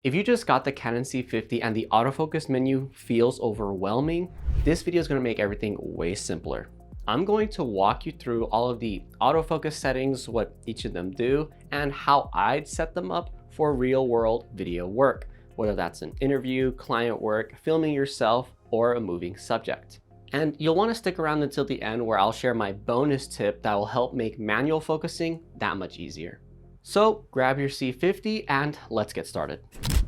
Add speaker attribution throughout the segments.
Speaker 1: If you just got the Canon C50 and the autofocus menu feels overwhelming, this video is going to make everything way simpler. I'm going to walk you through all of the autofocus settings, what each of them do, and how I'd set them up for real-world video work, whether that's an interview, client work, filming yourself, or a moving subject. And you'll want to stick around until the end where I'll share my bonus tip that will help make manual focusing that much easier. So grab your C50 and let's get started.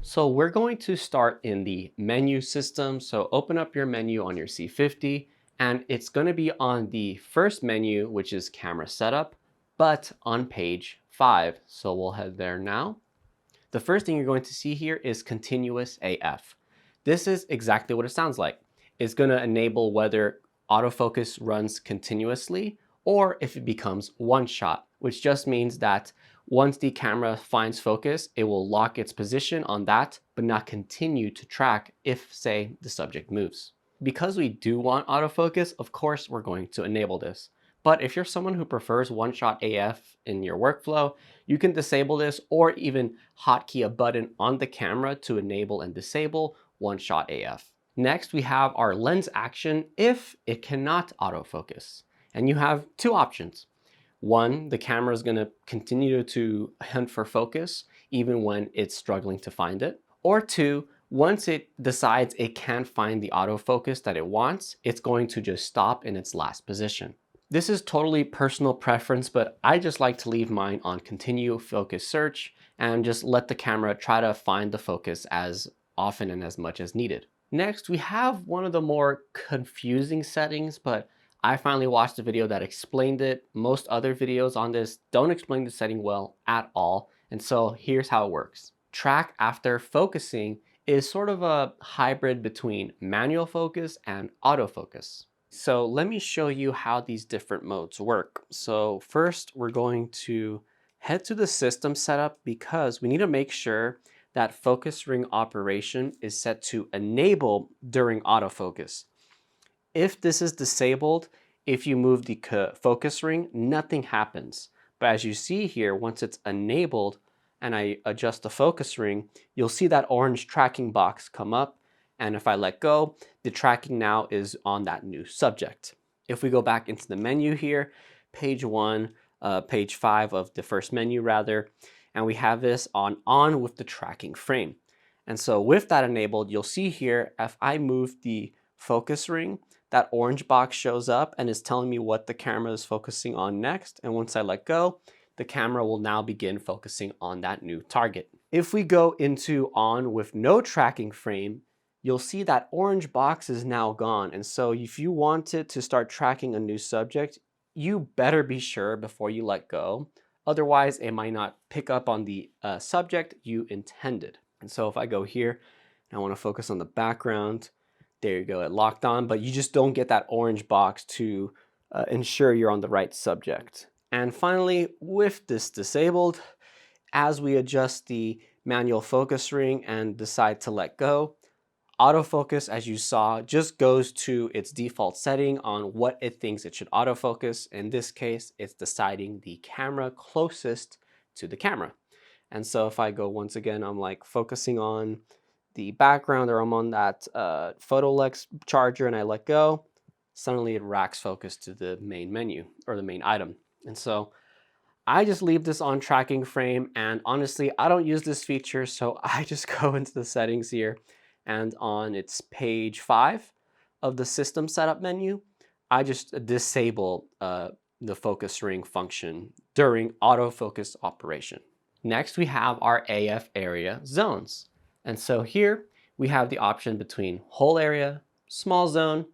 Speaker 1: So we're going to start in the menu system. So open up your menu on your C50 and it's going to be on the first menu, which is camera setup, but on page 5. So we'll head there now. The first thing you're going to see here is continuous AF. This is exactly what it sounds like. It's going to enable whether autofocus runs continuously or if it becomes one shot, which just means that once the camera finds focus, it will lock its position on that, but not continue to track if, say, the subject moves. Because we do want autofocus, of course, we're going to enable this. But if you're someone who prefers one-shot AF in your workflow, you can disable this or even hotkey a button on the camera to enable and disable one-shot AF. Next, we have our lens action if it cannot autofocus. And you have two options. One, the camera is going to continue to hunt for focus even when it's struggling to find it. Or two, once it decides it can't find the autofocus that it wants, it's going to just stop in its last position. This is totally personal preference, but I just like to leave mine on continue focus search and just let the camera try to find the focus as often and as much as needed. Next, we have one of the more confusing settings, but I finally watched a video that explained it. Most other videos on this don't explain the setting well at all. And so here's how it works. Track after focusing is sort of a hybrid between manual focus and autofocus. So let me show you how these different modes work. So first we're going to head to the system setup because we need to make sure that focus ring operation is set to enable during autofocus. If this is disabled, if you move the focus ring, nothing happens. But as you see here, once it's enabled and I adjust the focus ring, you'll see that orange tracking box come up. And if I let go, the tracking now is on that new subject. If we go back into the menu here, page 5 of the first menu rather, and we have this on with the tracking frame. And so with that enabled, you'll see here, if I move the focus ring, that orange box shows up and is telling me what the camera is focusing on next. And once I let go, the camera will now begin focusing on that new target. If we go into on with no tracking frame, you'll see that orange box is now gone. And so if you wanted to start tracking a new subject, you better be sure before you let go. Otherwise, it might not pick up on the subject you intended. And so if I go here, and I want to focus on the background, there you go, it locked on, but you just don't get that orange box to ensure you're on the right subject. And finally, with this disabled, as we adjust the manual focus ring and decide to let go, autofocus, as you saw, just goes to its default setting on what it thinks it should autofocus. In this case, it's deciding the camera closest to the camera. And so if I go once again, I'm like focusing on the background or I'm on that Photolex charger and I let go, suddenly it racks focus to the main menu or the main item. And so I just leave this on tracking frame, and honestly, I don't use this feature, so I just go into the settings here and on its page 5 of the system setup menu, I just disable the focus ring function during autofocus operation. Next, we have our AF area zones. And so here we have the option between whole area, small zone,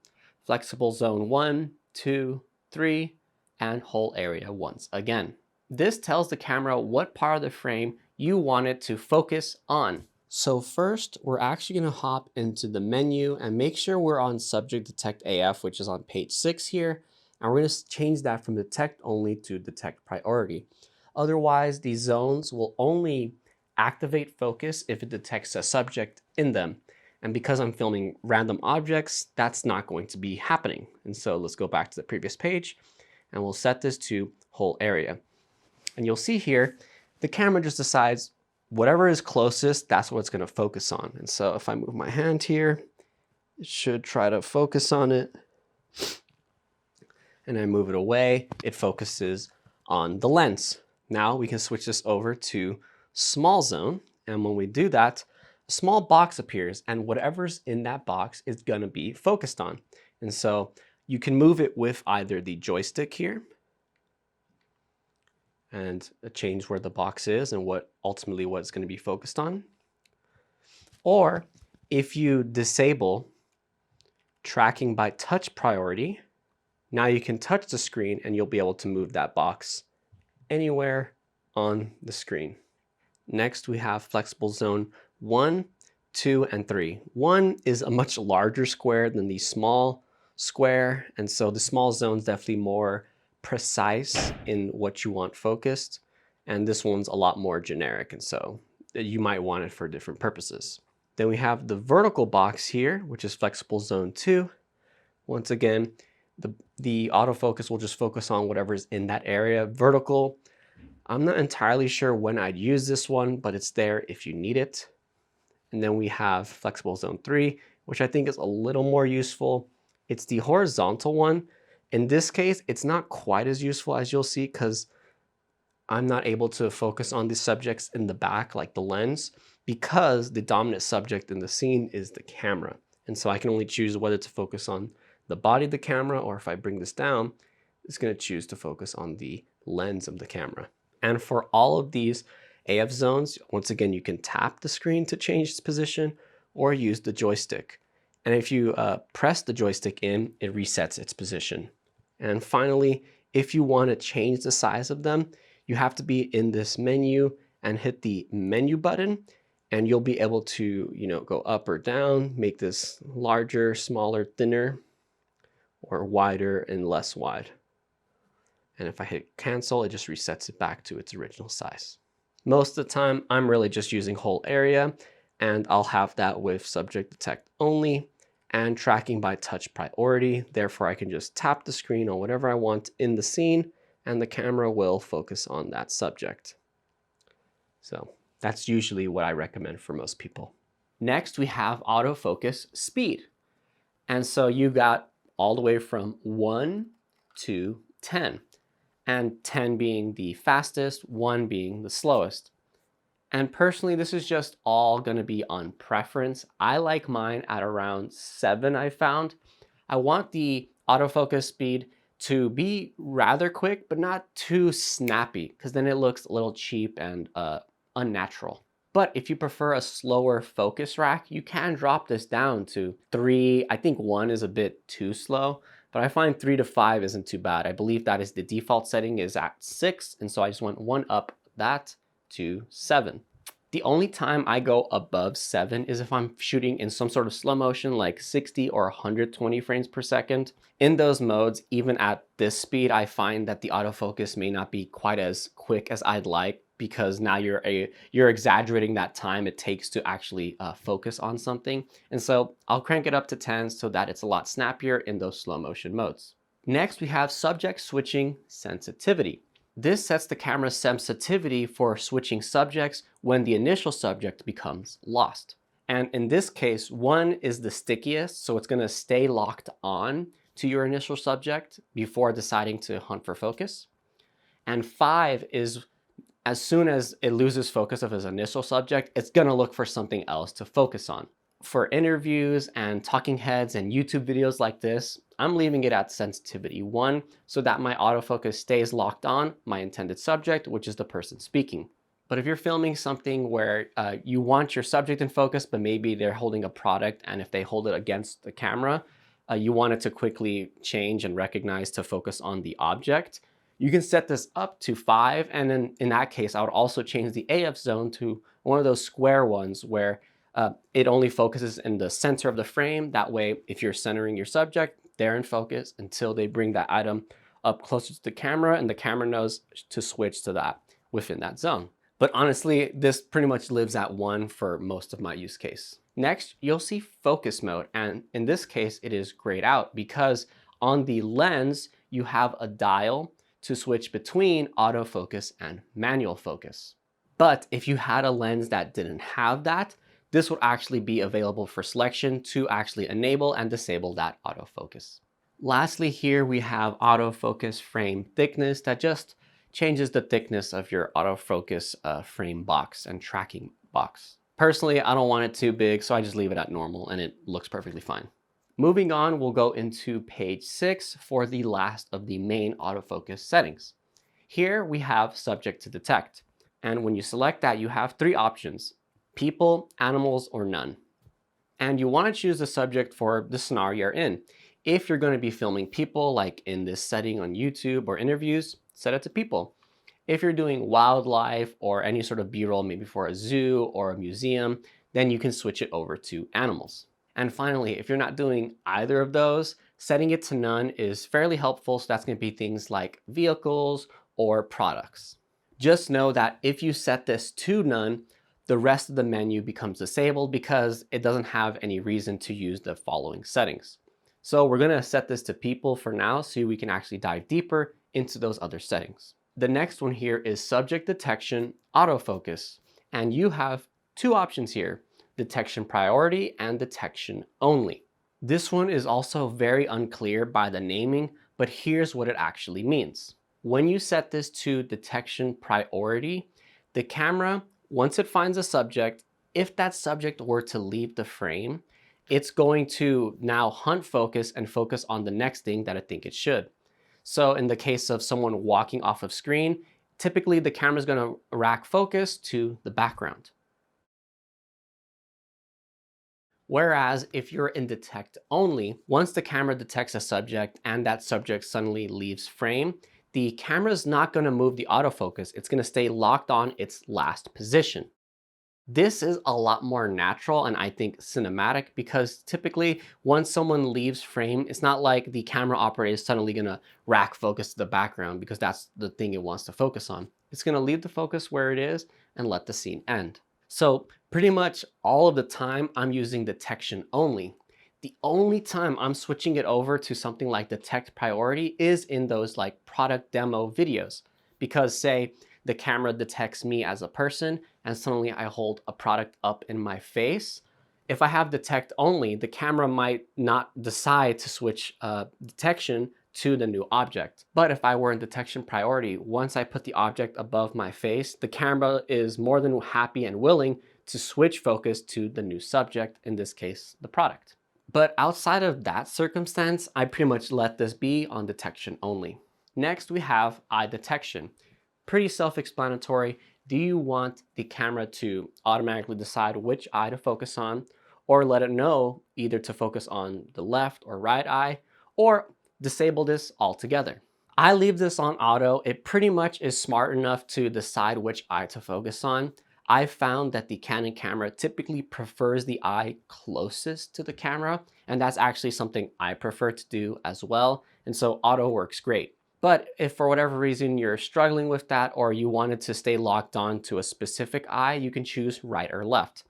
Speaker 1: flexible zone 1, 2, 3, and whole area once again. This tells the camera what part of the frame you want it to focus on. So first, we're actually going to hop into the menu and make sure we're on subject detect AF, which is on page 6 here. And we're going to change that from detect only to detect priority. Otherwise, these zones will only activate focus if it detects a subject in them. And because I'm filming random objects, that's not going to be happening. And so let's go back to the previous page and we'll set this to whole area. And you'll see here, the camera just decides whatever is closest, that's what it's going to focus on. And so if I move my hand here, it should try to focus on it. And I move it away, it focuses on the lens. Now we can switch this over to small zone. And when we do that, a small box appears and whatever's in that box is going to be focused on. And so you can move it with either the joystick here and change where the box is and what ultimately what it's going to be focused on. Or if you disable tracking by touch priority, now you can touch the screen and you'll be able to move that box anywhere on the screen. Next, we have flexible zone 1, 2, and 3. 1 is a much larger square than the small square, and so the small zone is definitely more precise in what you want focused, and this one's a lot more generic, and so you might want it for different purposes. Then we have the vertical box here, which is flexible zone 2. Once again, the autofocus will just focus on whatever's in that area. Vertical, I'm not entirely sure when I'd use this one, but it's there if you need it. And then we have flexible zone 3, which I think is a little more useful. It's the horizontal one. In this case, it's not quite as useful as you'll see because I'm not able to focus on the subjects in the back, like the lens, because the dominant subject in the scene is the camera. And so I can only choose whether to focus on the body of the camera, or if I bring this down, it's going to choose to focus on the lens of the camera. And for all of these AF zones, once again, you can tap the screen to change its position or use the joystick. And if you press the joystick in, it resets its position. And finally, if you want to change the size of them, you have to be in this menu and hit the menu button, and you'll be able to, go up or down, make this larger, smaller, thinner, or wider and less wide. And if I hit cancel, it just resets it back to its original size. Most of the time, I'm really just using whole area, and I'll have that with subject detect only and tracking by touch priority. Therefore, I can just tap the screen on whatever I want in the scene, and the camera will focus on that subject. So that's usually what I recommend for most people. Next, we have autofocus speed. And so you got all the way from 1 to 10, and 10 being the fastest, 1 being the slowest. And personally, this is just all going to be on preference. I like mine at around 7, I found. I want the autofocus speed to be rather quick, but not too snappy, because then it looks a little cheap and unnatural. But if you prefer a slower focus rack, you can drop this down to 3. I think 1 is a bit too slow, but I find 3 to 5 isn't too bad. I believe that is the default setting is at 6, and so I just went 1 up that to 7. The only time I go above 7 is if I'm shooting in some sort of slow motion, like 60 or 120 frames per second. In those modes, even at this speed, I find that the autofocus may not be quite as quick as I'd like, because now you're exaggerating that time it takes to actually focus on something. And so I'll crank it up to 10 so that it's a lot snappier in those slow motion modes. Next, we have subject switching sensitivity. This sets the camera's sensitivity for switching subjects when the initial subject becomes lost. And in this case, 1 is the stickiest, so it's going to stay locked on to your initial subject before deciding to hunt for focus. And 5 is, as soon as it loses focus of its initial subject, it's going to look for something else to focus on. For interviews and talking heads and YouTube videos like this, I'm leaving it at sensitivity 1 so that my autofocus stays locked on my intended subject, which is the person speaking. But if you're filming something where you want your subject in focus, but maybe they're holding a product, and if they hold it against the camera, you want it to quickly change and recognize to focus on the object, you can set this up to 5. And then in that case, I would also change the AF zone to one of those square ones where it only focuses in the center of the frame. That way, if you're centering your subject, they're in focus until they bring that item up closer to the camera, and the camera knows to switch to that within that zone. But honestly, this pretty much lives at 1 for most of my use case. Next, you'll see focus mode. And in this case, it is grayed out because on the lens, you have a dial to switch between autofocus and manual focus. But if you had a lens that didn't have that, this would actually be available for selection to actually enable and disable that autofocus. Lastly, here we have autofocus frame thickness that just changes the thickness of your autofocus frame box and tracking box. Personally, I don't want it too big, so I just leave it at normal and it looks perfectly fine. Moving on, we'll go into page 6 for the last of the main autofocus settings. Here we have subject to detect. And when you select that, you have 3 options: people, animals, or none. And you want to choose the subject for the scenario you're in. If you're going to be filming people, like in this setting on YouTube or interviews, set it to people. If you're doing wildlife or any sort of B-roll, maybe for a zoo or a museum, then you can switch it over to animals. And finally, if you're not doing either of those, setting it to none is fairly helpful. So that's going to be things like vehicles or products. Just know that if you set this to none, the rest of the menu becomes disabled because it doesn't have any reason to use the following settings. So we're going to set this to people for now so we can actually dive deeper into those other settings. The next one here is subject detection autofocus. And you have 2 options here: detection priority and detection only. This one is also very unclear by the naming, but here's what it actually means. When you set this to detection priority, the camera, once it finds a subject, if that subject were to leave the frame, it's going to now hunt focus and focus on the next thing that I think it should. So in the case of someone walking off of screen, typically the camera is going to rack focus to the background. Whereas if you're in detect only, once the camera detects a subject and that subject suddenly leaves frame, the camera is not going to move the autofocus. It's going to stay locked on its last position. This is a lot more natural and I think cinematic, because typically once someone leaves frame, it's not like the camera operator is suddenly going to rack focus to the background because that's the thing it wants to focus on. It's going to leave the focus where it is and let the scene end. So pretty much all of the time I'm using detection only. The only time I'm switching it over to something like detect priority is in those like product demo videos, because say the camera detects me as a person and suddenly I hold a product up in my face. If I have detect only, the camera might not decide to switch detection to the new object. But if I were in detection priority, once I put the object above my face, the camera is more than happy and willing to switch focus to the new subject, in this case, the product. But outside of that circumstance, I pretty much let this be on detection only. Next, we have eye detection. Pretty self-explanatory. Do you want the camera to automatically decide which eye to focus on, or let it know either to focus on the left or right eye, or disable this altogether? I leave this on auto. It pretty much is smart enough to decide which eye to focus on. I've found that the Canon camera typically prefers the eye closest to the camera, and that's actually something I prefer to do as well, and so auto works great. But if for whatever reason you're struggling with that, or you wanted to stay locked on to a specific eye, you can choose right or left.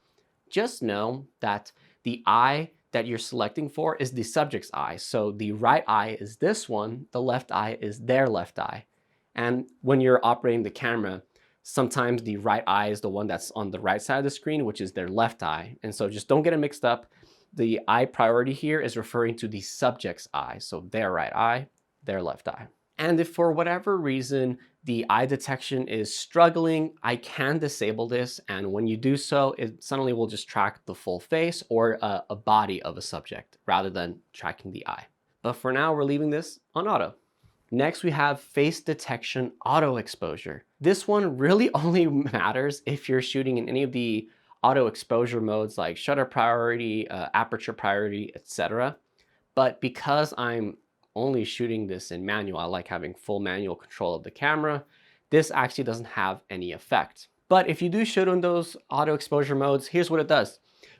Speaker 1: Just know that the eye that you're selecting for is the subject's eye. So the right eye is this one, the left eye is their left eye. And when you're operating the camera, sometimes the right eye is the one that's on the right side of the screen, which is their left eye. And so just don't get it mixed up. The eye priority here is referring to the subject's eye. So their right eye, their left eye. And if for whatever reason the eye detection is struggling, I can disable this. And when you do so, it suddenly will just track the full face or a body of a subject rather than tracking the eye. But for now, we're leaving this on auto. Next, we have face detection auto exposure. This one really only matters if you're shooting in any of the auto exposure modes like shutter priority, aperture priority, etc. But because I'm only shooting this in manual, I like having full manual control of the camera, this actually doesn't have any effect. But if you do shoot in those auto exposure modes, here's what it does.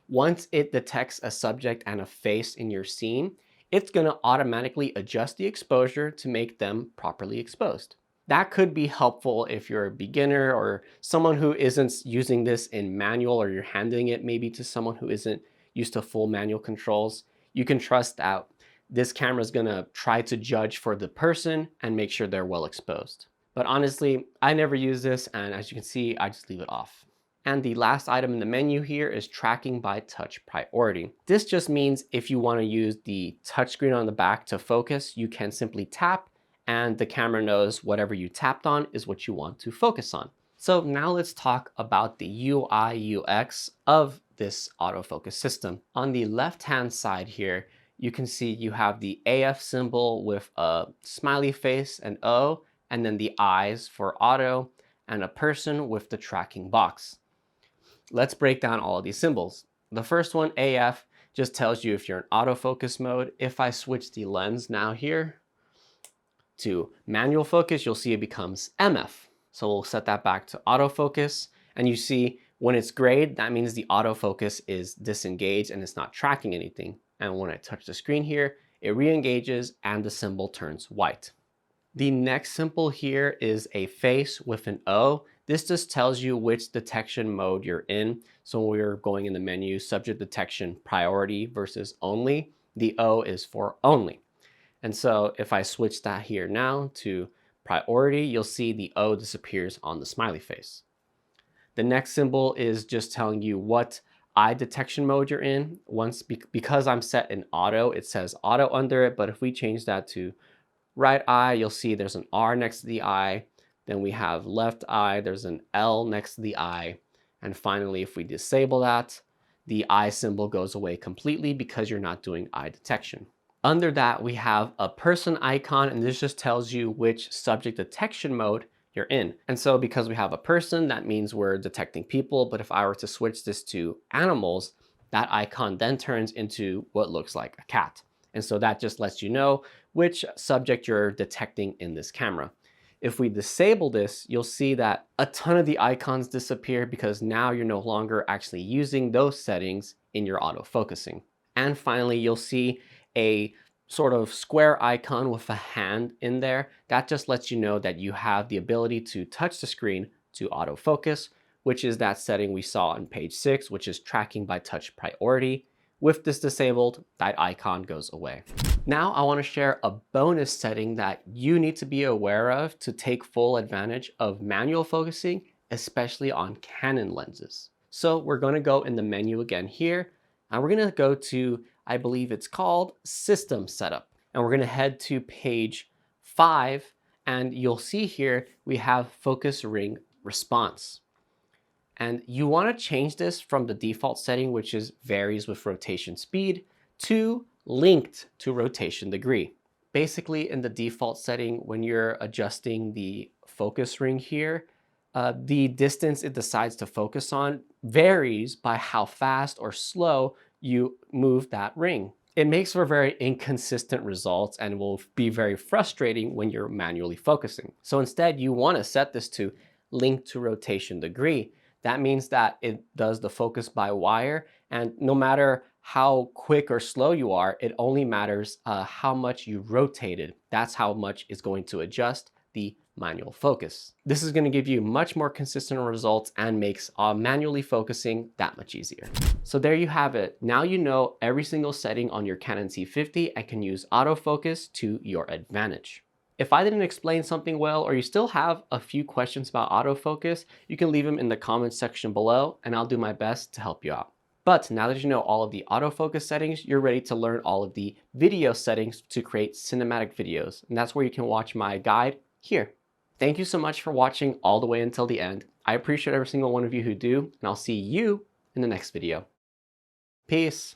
Speaker 1: Once it detects a subject and a face in your scene, it's going to automatically adjust the exposure to make them properly exposed. That could be helpful if you're a beginner or someone who isn't using this in manual, or you're handing it maybe to someone who isn't used to full manual controls. You can trust that this camera is going to try to judge for the person and make sure they're well exposed. But honestly, I never use this, and as you can see, I just leave it off. And the last item in the menu here is tracking by touch priority. This just means if you want to use the touchscreen on the back to focus, you can simply tap and the camera knows whatever you tapped on is what you want to focus on. So now let's talk about the UI UX of this autofocus system. On the left-hand side here, you can see you have the AF symbol with a smiley face, an O, and then the eyes for auto, and a person with the tracking box. Let's break down all of these symbols. The first one, AF, just tells you if you're in autofocus mode. If I switch the lens now here to manual focus, you'll see it becomes MF. So we'll set that back to autofocus, and you see when it's grayed, that means the autofocus is disengaged and it's not tracking anything. And when I touch the screen here, it re-engages and the symbol turns white. The next symbol here is a face with an O. This just tells you which detection mode you're in. So when we're going in the menu, subject detection priority versus only, the O is for only. And so if I switch that here now to priority, you'll see the O disappears on the smiley face. The next symbol is just telling you what eye detection mode you're in. Because I'm set in auto, it says auto under it, but if we change that to right eye, you'll see there's an R next to the eye. Then we have left eye, there's an L next to the eye. And finally, if we disable that, the eye symbol goes away completely because you're not doing eye detection. Under that, we have a person icon, and this just tells you which subject detection mode you're in. And so because we have a person, that means we're detecting people. But if I were to switch this to animals, that icon then turns into what looks like a cat. And so that just lets you know which subject you're detecting in this camera. If we disable this, you'll see that a ton of the icons disappear because now you're no longer actually using those settings in your autofocusing. And finally, you'll see a sort of square icon with a hand in there. That just lets you know that you have the ability to touch the screen to autofocus, which is that setting we saw on page 6, which is tracking by touch priority. With this disabled, that icon goes away. Now I want to share a bonus setting that you need to be aware of to take full advantage of manual focusing, especially on Canon lenses. So we're going to go in the menu again here, and we're going to go to, I believe it's called System Setup. And we're going to head to page 5, and you'll see here we have Focus Ring Response. And you want to change this from the default setting, which is varies with rotation speed, to linked to rotation degree. Basically, in the default setting, when you're adjusting the focus ring here, the distance it decides to focus on varies by how fast or slow you move that ring. It makes for very inconsistent results and will be very frustrating when you're manually focusing. So instead, you want to set this to linked to rotation degree. That means that it does the focus by wire, and no matter how quick or slow you are, it only matters how much you rotated. That's how much is going to adjust the manual focus. This is going to give you much more consistent results and makes manually focusing that much easier. So there you have it. Now you know every single setting on your Canon C50 and can use autofocus to your advantage. If I didn't explain something well, or you still have a few questions about autofocus, you can leave them in the comments section below and I'll do my best to help you out. But now that you know all of the autofocus settings, you're ready to learn all of the video settings to create cinematic videos. And that's where you can watch my guide here. Thank you so much for watching all the way until the end. I appreciate every single one of you who do, and I'll see you in the next video. Peace.